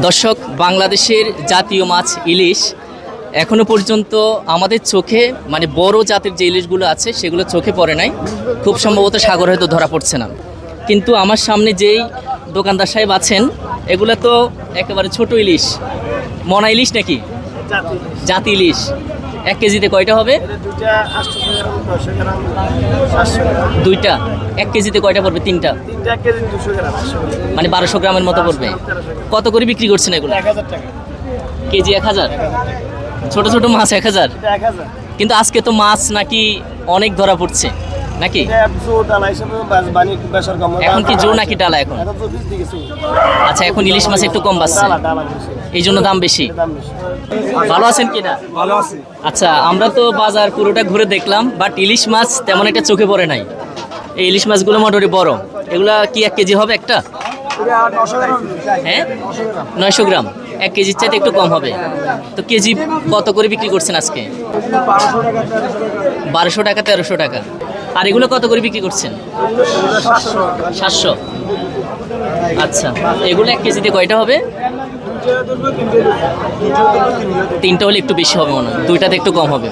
দর্শক, বাংলাদেশের জাতীয় মাছ ইলিশ এখনো পর্যন্ত আমাদের চোখে মানে বড় জাতের যে ইলিশগুলো আছে সেগুলো চোখে পড়ে নাই। খুব সম্ভবত সাগর হয়তো ধরা পড়ছে না, কিন্তু আমার সামনে যেই দোকানদার সাহেব আছেন এগুলো তো একেবারে ছোট ইলিশ, মনা ইলিশ নাকি জাতি ইলিশ। 1 কেজিতে কয়টা হবে? দুইটা 1 কেজিতে কয়টা পড়বে? তিনটা মানে 1200 গ্রামের মতো পড়বে। কত করে বিক্রি করছেন এগুলো? কেজি 1000। ছোট ছোট মাছ 1000, কিন্তু আজকে তো মাছ নাকি অনেক ধরা পড়ছে নাকি? এখন কি জো নাকি ডালা? এখন আচ্ছা, এখন ইলিশ মাছ একটু কম পাচ্ছে, এই জন্য দাম বেশি। ভালো আছেন কি না? ভালো আছি। আচ্ছা, আমরা তো বাজার পুরোটা ঘুরে দেখলাম, বাট ইলিশ মাছ তেমন একটা চোখে পড়ে নাই। এই ইলিশ মাছগুলো মোটামুটি বড়, এগুলা কি 1 কেজি হবে একটা? হ্যাঁ, 900 গ্রাম। 1 কেজির চাইতে একটু কম হবে। তো কেজি কত করে বিক্রি করছেন আজকে? 1200 টাকা, 1300 টাকা। আর এগুলো কত করে বিক্রি করছেন? 700। আচ্ছা, এগুলো 1 কেজিতে কয়টা হবে? 3টা হলে একটু বেশি হবে মনে হয়, 2টাতে একটু কম হবে।